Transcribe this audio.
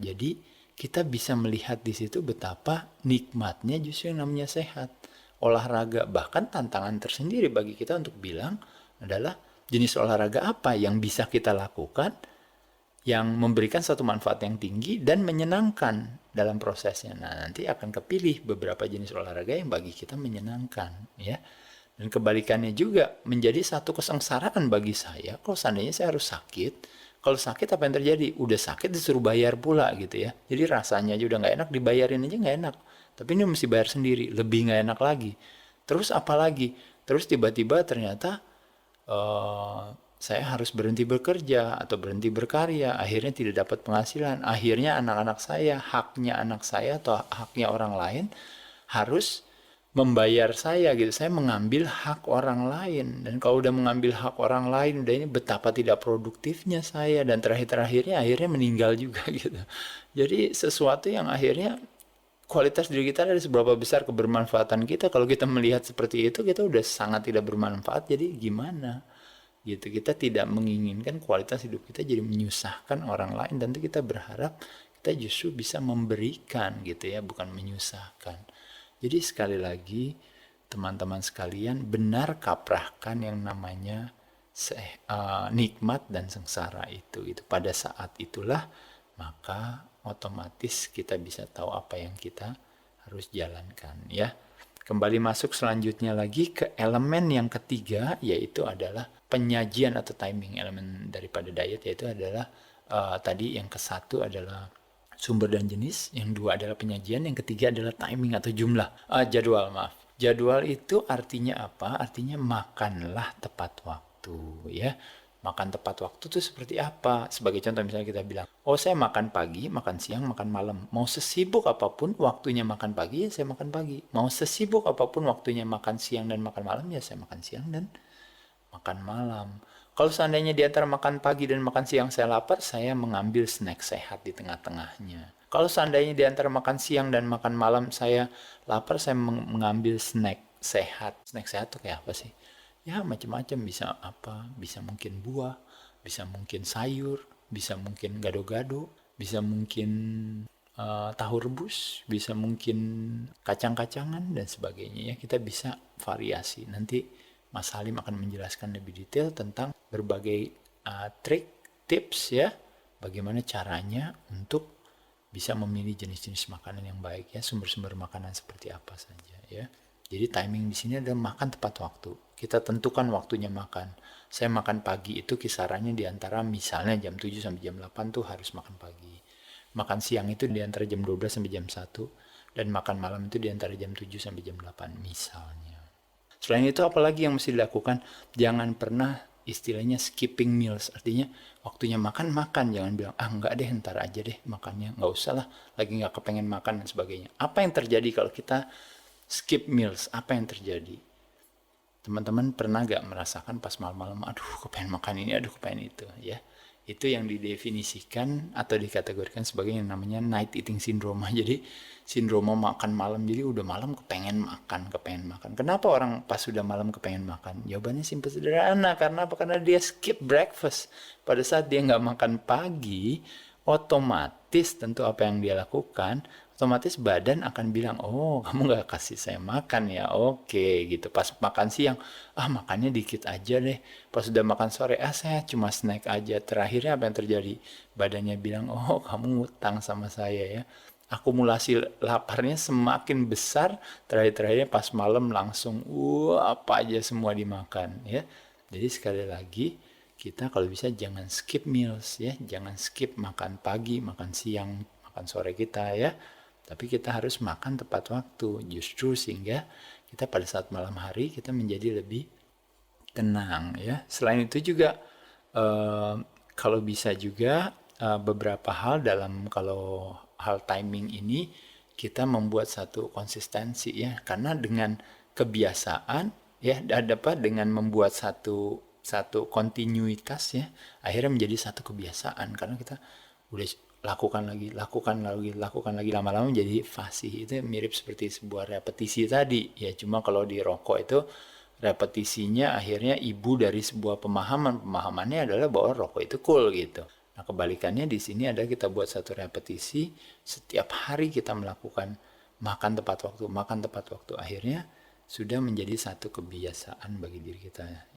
Jadi kita bisa melihat di situ betapa nikmatnya justru yang namanya sehat. Olahraga, bahkan tantangan tersendiri bagi kita untuk bilang adalah jenis olahraga apa yang bisa kita lakukan yang memberikan satu manfaat yang tinggi dan menyenangkan dalam prosesnya. Nah, nanti akan kepilih beberapa jenis olahraga yang bagi kita menyenangkan, ya. Dan kebalikannya juga menjadi satu kesengsaraan bagi saya kalau seandainya saya harus sakit. Kalau sakit apa yang terjadi? Udah sakit disuruh bayar pula gitu ya. Jadi rasanya aja udah nggak enak, dibayarin aja nggak enak. Tapi ini mesti bayar sendiri, lebih nggak enak lagi. Terus apa lagi? Terus tiba-tiba ternyata eh, saya harus berhenti bekerja atau berhenti berkarya, akhirnya tidak dapat penghasilan, akhirnya anak-anak saya, haknya anak saya atau haknya orang lain harus membayar saya gitu. Saya mengambil hak orang lain, dan kalau udah mengambil hak orang lain, udah ini betapa tidak produktifnya saya, dan terakhirnya akhirnya meninggal juga gitu. Jadi sesuatu yang akhirnya kualitas diri kita dari seberapa besar kebermanfaatan kita, kalau kita melihat seperti itu kita udah sangat tidak bermanfaat. Jadi gimana gitu, kita tidak menginginkan kualitas hidup kita jadi menyusahkan orang lain, dan kita berharap kita justru bisa memberikan gitu ya, bukan menyusahkan. Jadi sekali lagi teman-teman sekalian, benar kaprahkan yang namanya nikmat dan sengsara itu pada saat itulah maka otomatis kita bisa tahu apa yang kita harus jalankan, ya. Kembali masuk selanjutnya lagi ke elemen yang ketiga, yaitu adalah penyajian atau timing. Elemen daripada diet yaitu adalah tadi yang ke-1 adalah sumber dan jenis, yang 2 adalah penyajian, yang ketiga adalah timing atau jumlah, jadwal, maaf. Jadwal itu artinya apa? Artinya makanlah tepat waktu, ya. Makan tepat waktu itu seperti apa? Sebagai contoh misalnya kita bilang, oh saya makan pagi, makan siang, makan malam. Mau sesibuk apapun waktunya makan pagi, ya saya makan pagi. Mau sesibuk apapun waktunya makan siang dan makan malam, ya saya makan siang dan makan malam. Kalau seandainya di antara makan pagi dan makan siang saya lapar, saya mengambil snack sehat di tengah-tengahnya. Kalau seandainya di antara makan siang dan makan malam saya lapar, saya mengambil snack sehat. Snack sehat itu kayak apa sih? Ya macam-macam, bisa apa, bisa mungkin buah, bisa mungkin sayur, bisa mungkin gado-gado, bisa mungkin tahu rebus, bisa mungkin kacang-kacangan dan sebagainya, ya. Kita bisa variasi. Nanti Mas Halim akan menjelaskan lebih detail tentang berbagai trik, tips, ya, bagaimana caranya untuk bisa memilih jenis-jenis makanan yang baik, ya, sumber-sumber makanan seperti apa saja, ya. Jadi timing di sini adalah makan tepat waktu. Kita tentukan waktunya makan. Saya makan pagi itu kisarannya di antara misalnya jam 7 sampai jam 8 tuh harus makan pagi. Makan siang itu di antara jam 12 sampai jam 1 dan makan malam itu di antara jam 7 sampai jam 8 misalnya. Selain itu apalagi yang mesti dilakukan? Jangan pernah istilahnya skipping meals, artinya waktunya makan, jangan bilang enggak deh ntar aja deh makannya, nggak usah lah, lagi nggak kepengen makan dan sebagainya. Apa yang terjadi kalau kita skip meals? Apa yang terjadi? Teman-teman pernah gak merasakan pas malam-malam, aduh kepengen makan ini, aduh kepengen itu, ya. Itu yang didefinisikan atau dikategorikan sebagai yang namanya night eating syndrome. Jadi sindroma makan malam, jadi udah malam kepengen makan. Kenapa orang pas sudah malam kepengen makan? Jawabannya simpel sederhana, karena apa? Karena dia skip breakfast. Pada saat dia nggak makan pagi, otomatis tentu apa yang dia lakukan, otomatis badan akan bilang, oh kamu nggak kasih saya makan ya, oke gitu. Pas makan siang, makannya dikit aja deh. Pas sudah makan sore, saya cuma snack aja. Terakhirnya apa yang terjadi? Badannya bilang, oh kamu ngutang sama saya ya. Akumulasi laparnya semakin besar, terakhirnya pas malam langsung, apa aja semua dimakan, ya. Jadi sekali lagi, kita kalau bisa jangan skip meals, ya. Jangan skip makan pagi, makan siang, makan sore kita, ya. Tapi kita harus makan tepat waktu, justru sehingga kita pada saat malam hari kita menjadi lebih tenang, ya. Selain itu juga kalau bisa juga beberapa hal dalam kalau hal timing ini kita membuat satu konsistensi, ya. Karena dengan kebiasaan, ya, dapat dengan membuat satu kontinuitas, ya, akhirnya menjadi satu kebiasaan karena kita udah lakukan lagi, lama-lama menjadi fasih. Itu mirip seperti sebuah repetisi tadi, ya. Cuma kalau di rokok itu repetisinya akhirnya ibu dari sebuah pemahamannya adalah bahwa rokok itu cool gitu. Nah, kebalikannya di sini adalah kita buat satu repetisi, setiap hari kita melakukan makan tepat waktu, akhirnya sudah menjadi satu kebiasaan bagi diri kita.